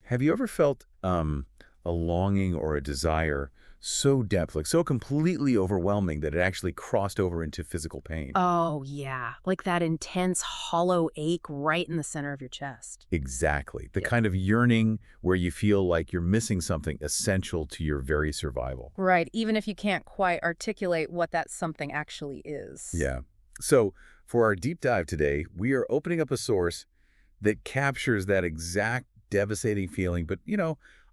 Have you ever felt a longing or a desire so depth, like so completely overwhelming that it actually crossed over into physical pain? Oh, yeah. Like that intense hollow ache right in the center of your chest. Exactly. The Yep. kind of yearning where you feel like you're missing something essential to your very survival. Right, even if you can't quite articulate what that something actually is. Yeah. So for our deep dive today, we are opening up a source that captures that exact devastating feeling, but,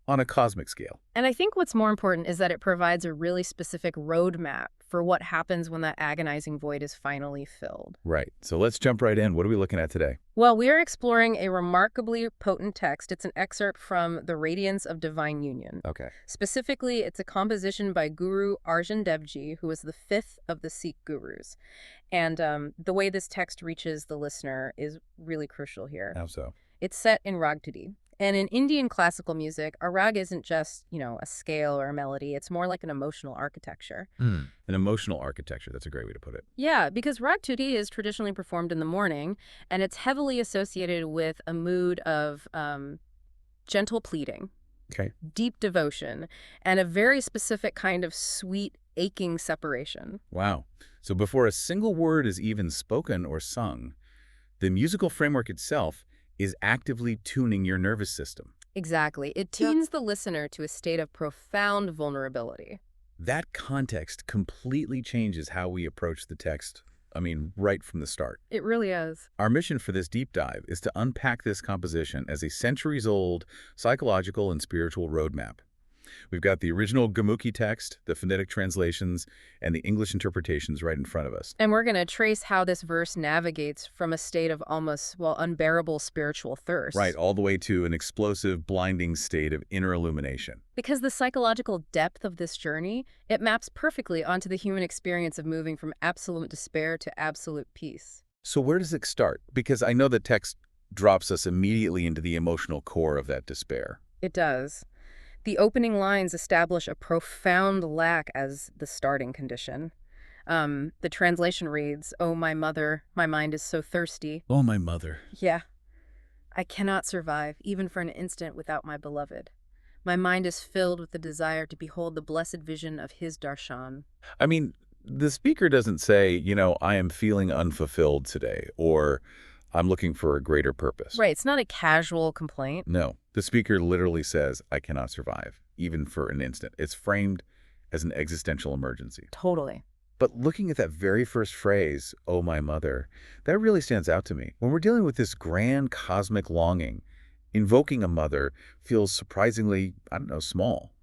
on a cosmic scale. And I think what's more important is that it provides a really specific roadmap for what happens when that agonizing void is finally filled. Right. So let's jump right in. What are we looking at today? Well, we are exploring a remarkably potent text. It's an excerpt from The Radiance of Divine Union. Okay. Specifically, it's a composition by Guru Arjan Dev Ji, who was the fifth of the Sikh gurus. And the way this text reaches the listener is really crucial here. How so? It's set in rag Toddee. And in Indian classical music, a rag isn't just, a scale or a melody. It's more like an emotional architecture. An emotional architecture. That's a great way to put it. Yeah, because rag Toddee is traditionally performed in the morning, and it's heavily associated with a mood of gentle pleading, Okay. deep devotion, and a very specific kind of sweet, aching separation. Wow. So before a single word is even spoken or sung, the musical framework itself is actively tuning your nervous system. Exactly. It tunes the listener to a state of profound vulnerability. That context completely changes how we approach the text. Right from the start. It really is. Our mission for this deep dive is to unpack this composition as a centuries-old psychological and spiritual roadmap. We've got the original Gurmukhi text, the phonetic translations, and the English interpretations right in front of us. And we're going to trace how this verse navigates from a state of almost, unbearable spiritual thirst. Right, all the way to an explosive, blinding state of inner illumination. Because the psychological depth of this journey, it maps perfectly onto the human experience of moving from absolute despair to absolute peace. So where does it start? Because I know the text drops us immediately into the emotional core of that despair. It does. The opening lines establish a profound lack as the starting condition. The translation reads, "Oh, my mother, my mind is so thirsty." Oh, my mother. Yeah. "I cannot survive, even for an instant, without my beloved. My mind is filled with the desire to behold the blessed vision of his Darshan." The speaker doesn't say, I am feeling unfulfilled today, or I'm looking for a greater purpose. Right, it's not a casual complaint. No, the speaker literally says, I cannot survive, even for an instant. It's framed as an existential emergency. Totally. But looking at that very first phrase, oh, my mother, that really stands out to me. When we're dealing with this grand cosmic longing, invoking a mother feels surprisingly, small,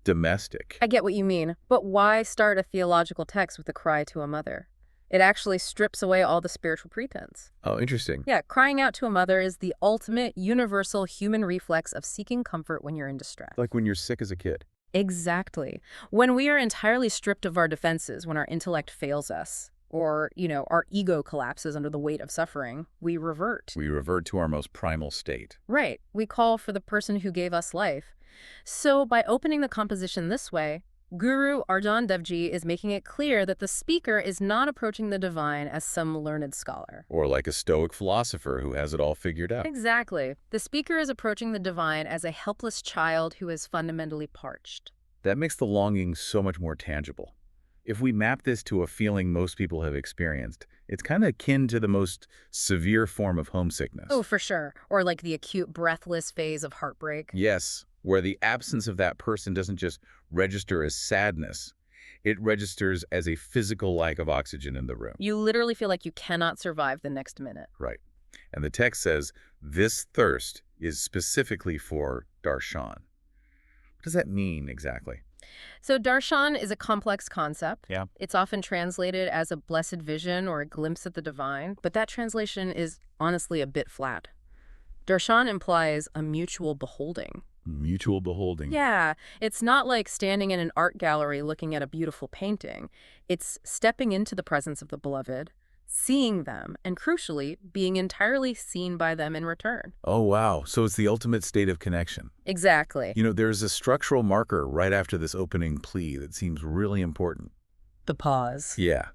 domestic. I get what you mean, but why start a theological text with a cry to a mother? It actually strips away all the spiritual pretense. Oh, interesting. Yeah, crying out to a mother is the ultimate universal human reflex of seeking comfort when you're in distress. Like when you're sick as a kid. Exactly. When we are entirely stripped of our defenses, when our intellect fails us, or, our ego collapses under the weight of suffering, we revert. We revert to our most primal state. Right. We call for the person who gave us life. So by opening the composition this way, Guru Arjan Dev Ji is making it clear that the speaker is not approaching the divine as some learned scholar. Or like a stoic philosopher who has it all figured out. Exactly. The speaker is approaching the divine as a helpless child who is fundamentally parched. That makes the longing so much more tangible. If we map this to a feeling most people have experienced, it's kind of akin to the most severe form of homesickness. Oh, for sure. Or like the acute breathless phase of heartbreak. Yes, where the absence of that person doesn't just register as sadness. It registers as a physical lack of oxygen in the room. You literally feel like you cannot survive the next minute. Right. And the text says, this thirst is specifically for Darshan. What does that mean exactly? So Darshan is a complex concept. Yeah. It's often translated as a blessed vision or a glimpse at the divine, but that translation is honestly a bit flat. Darshan implies a mutual beholding. Mutual beholding. Yeah, it's not like standing in an art gallery looking at a beautiful painting. It's stepping into the presence of the beloved, seeing them, and crucially, being entirely seen by them in return. Oh, wow. So it's the ultimate state of connection. Exactly. There's a structural marker right after this opening plea that seems really important. The pause. Yeah.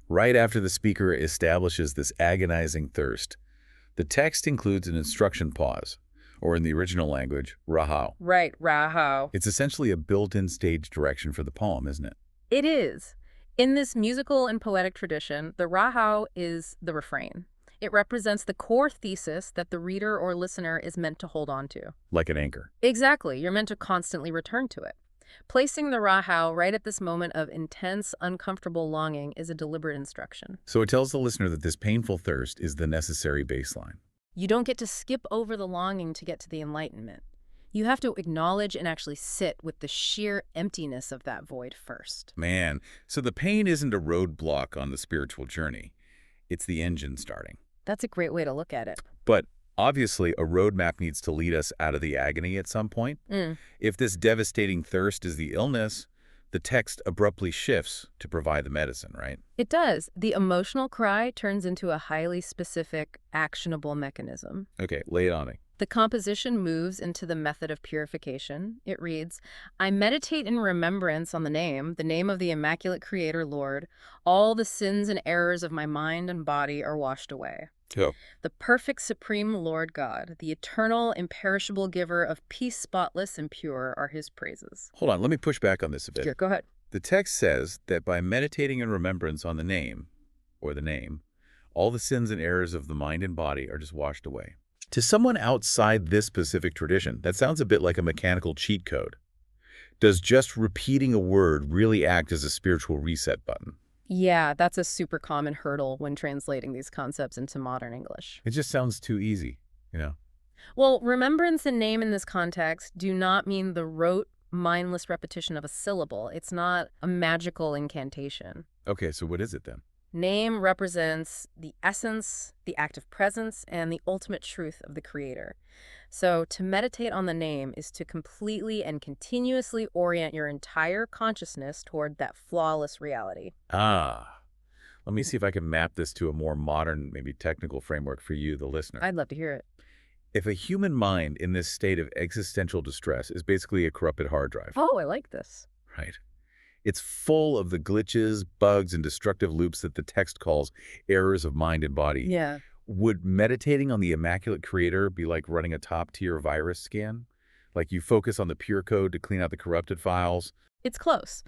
Right after the speaker establishes this agonizing thirst, the text includes an instruction pause, or in the original language, rahaau. Right, rahaau. It's essentially a built-in stage direction for the poem, isn't it? It is. In this musical and poetic tradition, the rahaau is the refrain. It represents the core thesis that the reader or listener is meant to hold on to. Like an anchor. Exactly. You're meant to constantly return to it. Placing the rahaau right at this moment of intense, uncomfortable longing is a deliberate instruction. So it tells the listener that this painful thirst is the necessary baseline. You don't get to skip over the longing to get to the enlightenment. You have to acknowledge and actually sit with the sheer emptiness of that void first. Man, so the pain isn't a roadblock on the spiritual journey. It's the engine starting. That's a great way to look at it. But obviously, a roadmap needs to lead us out of the agony at some point. If this devastating thirst is the illness, the text abruptly shifts to provide the medicine, right? It does. The emotional cry turns into a highly specific, actionable mechanism. Okay, lay it on me. The composition moves into the method of purification. It reads, I meditate in remembrance on the name of the Immaculate Creator Lord. All the sins and errors of my mind and body are washed away. Oh. The perfect supreme Lord God, the eternal, imperishable giver of peace spotless and pure are his praises. Hold on, let me push back on this a bit. Here, go ahead. The text says that by meditating in remembrance on the name, all the sins and errors of the mind and body are just washed away. To someone outside this specific tradition, that sounds a bit like a mechanical cheat code. Does just repeating a word really act as a spiritual reset button? Yeah, that's a super common hurdle when translating these concepts into modern English. It just sounds too easy, you know? Well, remembrance and name in this context do not mean the rote, mindless repetition of a syllable. It's not a magical incantation. Okay, so what is it then? Name represents the essence, the active presence, and the ultimate truth of the Creator. So to meditate on the name is to completely and continuously orient your entire consciousness toward that flawless reality. Ah, let me see if I can map this to a more modern, maybe technical framework for you, the listener. I'd love to hear it. If a human mind in this state of existential distress is basically a corrupted hard drive. Oh, I like this. Right. It's full of the glitches, bugs, and destructive loops that the text calls errors of mind and body. Yeah. Would meditating on the Immaculate Creator be like running a top-tier virus scan? Like you focus on the pure code to clean out the corrupted files? It's close.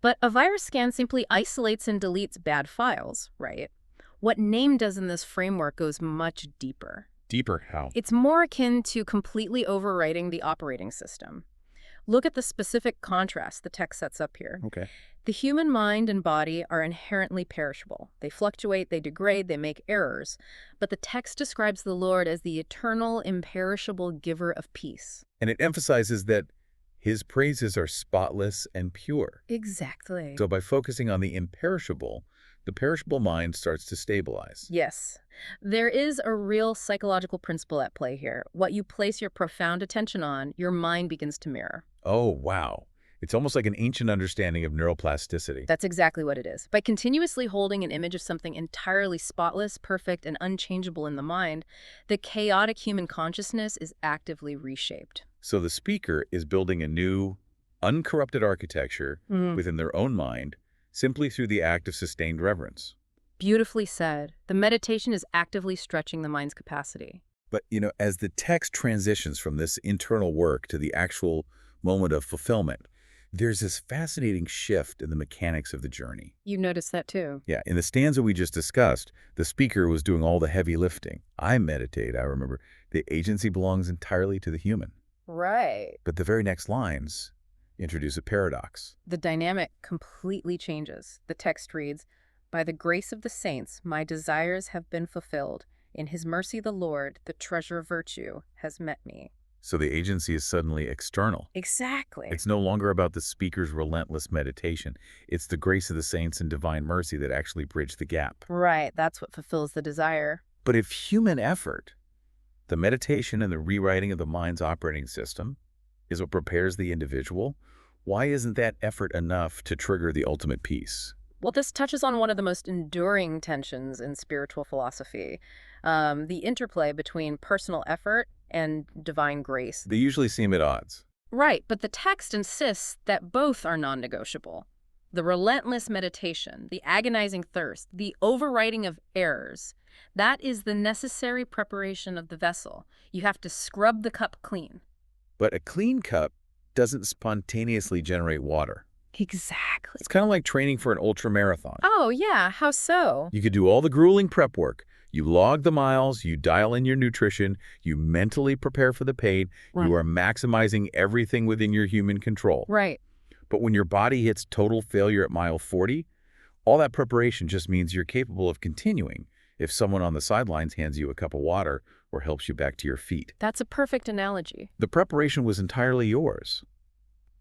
But a virus scan simply isolates and deletes bad files, right? What name does in this framework goes much deeper. Deeper how? It's more akin to completely overwriting the operating system. Look at the specific contrast the text sets up here. Okay. The human mind and body are inherently perishable. They fluctuate, they degrade, they make errors. But the text describes the Lord as the eternal, imperishable giver of peace. And it emphasizes that his praises are spotless and pure. Exactly. So by focusing on the imperishable, the perishable mind starts to stabilize. Yes. There is a real psychological principle at play here. What you place your profound attention on, your mind begins to mirror. Oh, wow. It's almost like an ancient understanding of neuroplasticity. That's exactly what it is. By continuously holding an image of something entirely spotless, perfect, and unchangeable in the mind, the chaotic human consciousness is actively reshaped. So the speaker is building a new, uncorrupted architecture within their own mind simply through the act of sustained reverence. Beautifully said. The meditation is actively stretching the mind's capacity. But, as the text transitions from this internal work to the actual moment of fulfillment, there's this fascinating shift in the mechanics of the journey. You noticed that too. Yeah, in the stanza we just discussed, the speaker was doing all the heavy lifting. I meditate, I remember. The agency belongs entirely to the human. Right. But the very next lines introduce a paradox. The dynamic completely changes. The text reads, "By the grace of the saints, my desires have been fulfilled. In his mercy the Lord, the treasure of virtue, has met me." So the agency is suddenly external. Exactly. It's no longer about the speaker's relentless meditation. It's the grace of the saints and divine mercy that actually bridge the gap. Right, that's what fulfills the desire. But if human effort, the meditation and the rewriting of the mind's operating system, is what prepares the individual, why isn't that effort enough to trigger the ultimate peace? Well, this touches on one of the most enduring tensions in spiritual philosophy, the interplay between personal effort and divine grace. They usually seem at odds. Right, but the text insists that both are non-negotiable. The relentless meditation, the agonizing thirst, the overwriting of errors, that is the necessary preparation of the vessel. You have to scrub the cup clean. But a clean cup doesn't spontaneously generate water. Exactly. It's kind of like training for an ultramarathon. Oh, yeah. How so? You could do all the grueling prep work. You log the miles, you dial in your nutrition, you mentally prepare for the pain, Right. you are maximizing everything within your human control. Right. But when your body hits total failure at mile 40, all that preparation just means you're capable of continuing if someone on the sidelines hands you a cup of water or helps you back to your feet. That's a perfect analogy. The preparation was entirely yours,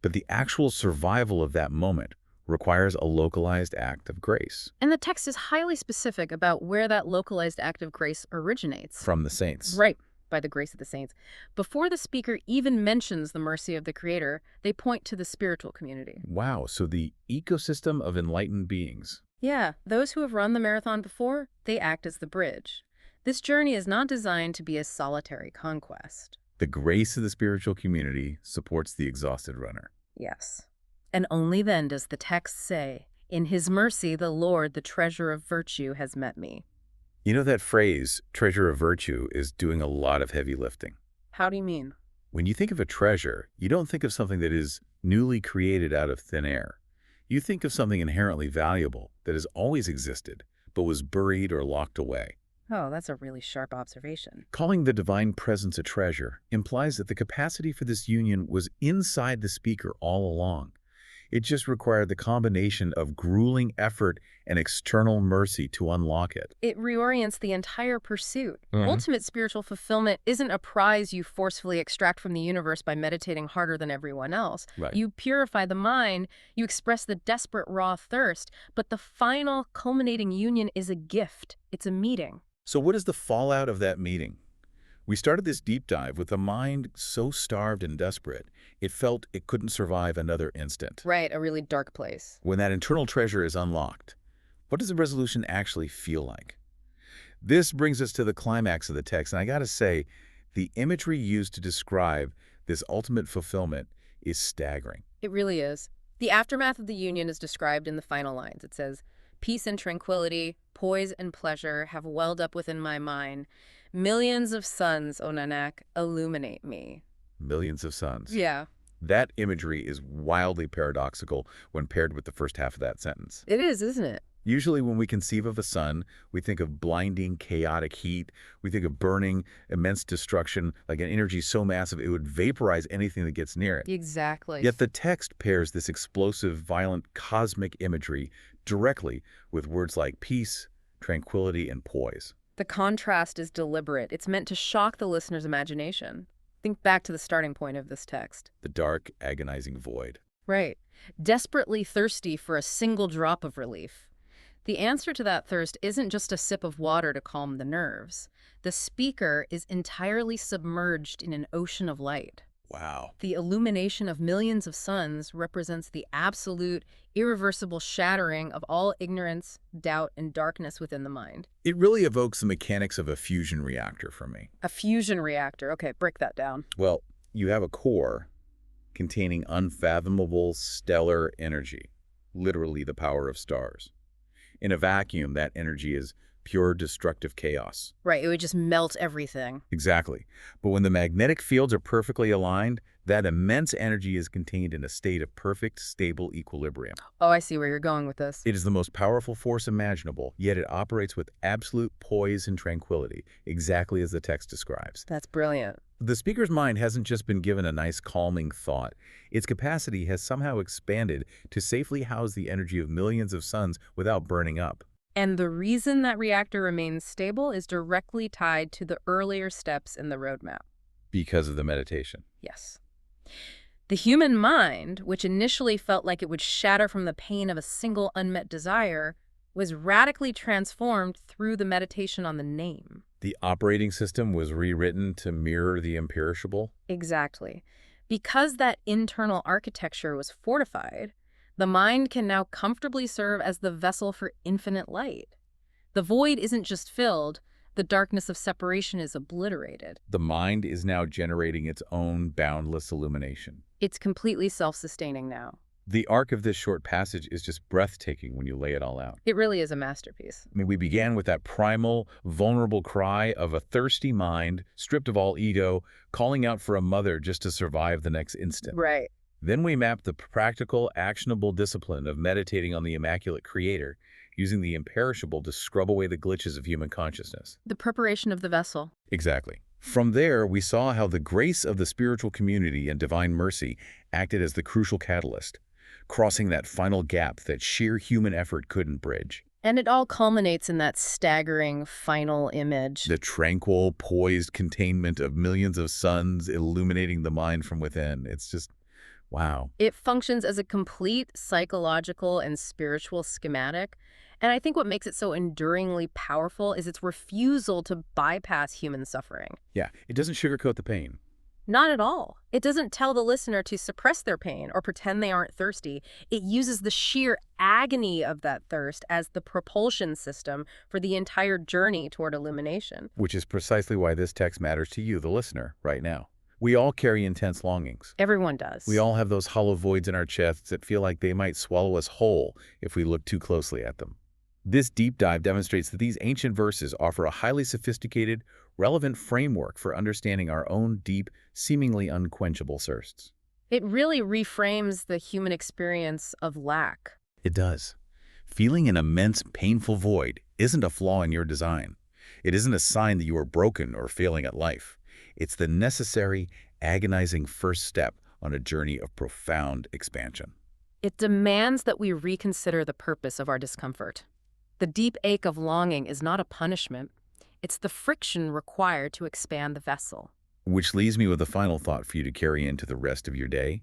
but the actual survival of that moment requires a localized act of grace. And the text is highly specific about where that localized act of grace originates. From the saints. Right, by the grace of the saints. Before the speaker even mentions the mercy of the Creator, they point to the spiritual community. Wow, so the ecosystem of enlightened beings. Yeah, those who have run the marathon before, they act as the bridge. This journey is not designed to be a solitary conquest. The grace of the spiritual community supports the exhausted runner. Yes. And only then does the text say, "In his mercy the Lord, the treasure of virtue, has met me." You know that phrase, treasure of virtue, is doing a lot of heavy lifting. How do you mean? When you think of a treasure, you don't think of something that is newly created out of thin air. You think of something inherently valuable that has always existed, but was buried or locked away. Oh, that's a really sharp observation. Calling the divine presence a treasure implies that the capacity for this union was inside the speaker all along. It just required the combination of grueling effort and external mercy to unlock it. It reorients the entire pursuit. Mhm. Ultimate spiritual fulfillment isn't a prize you forcefully extract from the universe by meditating harder than everyone else. Right. You purify the mind, you express the desperate raw thirst, but the final culminating union is a gift. It's a meeting. So what is the fallout of that meeting? We started this deep dive with a mind so starved and desperate, it felt it couldn't survive another instant. Right, a really dark place. When that internal treasure is unlocked, what does the resolution actually feel like? This brings us to the climax of the text, and I gotta say, the imagery used to describe this ultimate fulfillment is staggering. It really is. The aftermath of the union is described in the final lines. It says, "Peace and tranquility, poise and pleasure have welled up within my mind. Millions of suns, O Nanak, illuminate me." Millions of suns. Yeah, That imagery is wildly paradoxical when paired with the first half of that sentence. it is, isn't it? Usually when we conceive of a sun, we think of blinding, chaotic heat. We think of burning, immense destruction, like an energy so massive it would vaporize anything that gets near it. Exactly. Yet the text pairs this explosive, violent, cosmic imagery directly with words like peace, tranquility, and poise. The contrast is deliberate. It's meant to shock the listener's imagination. Think back to the starting point of this text. The dark, agonizing void. Right. Desperately thirsty for a single drop of relief. The answer to that thirst isn't just a sip of water to calm the nerves. The speaker is entirely submerged in an ocean of light. Wow. The illumination of millions of suns represents the absolute, irreversible shattering of all ignorance, doubt, and darkness within the mind. It really evokes the mechanics of a fusion reactor for me. A fusion reactor. Okay, break that down. Well, you have a core containing unfathomable stellar energy, literally the power of stars. In a vacuum, that energy is pure destructive chaos. Right, it would just melt everything. Exactly. But when the magnetic fields are perfectly aligned, that immense energy is contained in a state of perfect, stable equilibrium. Oh, I see where you're going with this. It is the most powerful force imaginable, yet it operates with absolute poise and tranquility, exactly as the text describes. That's brilliant. The speaker's mind hasn't just been given a nice calming thought. Its capacity has somehow expanded to safely house the energy of millions of suns without burning up. And the reason that reactor remains stable is directly tied to the earlier steps in the roadmap. Because of the meditation. Yes. The human mind, which initially felt like it would shatter from the pain of a single unmet desire, was radically transformed through the meditation on the name. The operating system was rewritten to mirror the imperishable. Exactly. Because that internal architecture was fortified, the mind can now comfortably serve as the vessel for infinite light. The void isn't just filled, the darkness of separation is obliterated. The mind is now generating its own boundless illumination. It's completely self-sustaining now. The arc of this short passage is just breathtaking when you lay it all out. It really is a masterpiece. I mean, we began with that primal, vulnerable cry of a thirsty mind, stripped of all ego, calling out for a mother just to survive the next instant. Right. Then we mapped the practical, actionable discipline of meditating on the Immaculate Creator, using the imperishable to scrub away the glitches of human consciousness. The preparation of the vessel. Exactly. From there, we saw how the grace of the spiritual community and divine mercy acted as the crucial catalyst, crossing that final gap that sheer human effort couldn't bridge. And it all culminates in that staggering final image. The tranquil, poised containment of millions of suns illuminating the mind from within. It's just, wow. It functions as a complete psychological and spiritual schematic. And I think what makes it so enduringly powerful is its refusal to bypass human suffering. Yeah, it doesn't sugarcoat the pain. Not at all. It doesn't tell the listener to suppress their pain or pretend they aren't thirsty. It uses the sheer agony of that thirst as the propulsion system for the entire journey toward illumination. Which is precisely why this text matters to you, the listener, right now. We all carry intense longings. Everyone does. We all have those hollow voids in our chests that feel like they might swallow us whole if we look too closely at them. This deep dive demonstrates that these ancient verses offer a highly sophisticated, relevant framework for understanding our own deep, seemingly unquenchable thirsts. It really reframes the human experience of lack. It does. Feeling an immense, painful void isn't a flaw in your design. It isn't a sign that you are broken or failing at life. It's the necessary, agonizing first step on a journey of profound expansion. It demands that we reconsider the purpose of our discomfort. The deep ache of longing is not a punishment. It's the friction required to expand the vessel. Which leaves me with a final thought for you to carry into the rest of your day.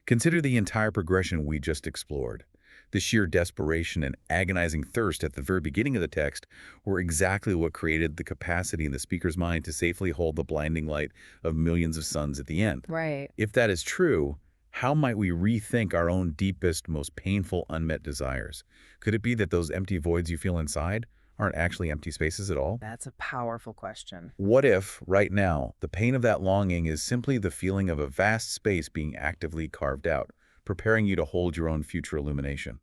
Consider the entire progression we just explored. The sheer desperation and agonizing thirst at the very beginning of the text were exactly what created the capacity in the speaker's mind to safely hold the blinding light of millions of suns at the end. Right. If that is true, how might we rethink our own deepest, most painful unmet desires? Could it be that those empty voids you feel inside aren't actually empty spaces at all? That's a powerful question. What if, right now, the pain of that longing is simply the feeling of a vast space being actively carved out, preparing you to hold your own future illumination?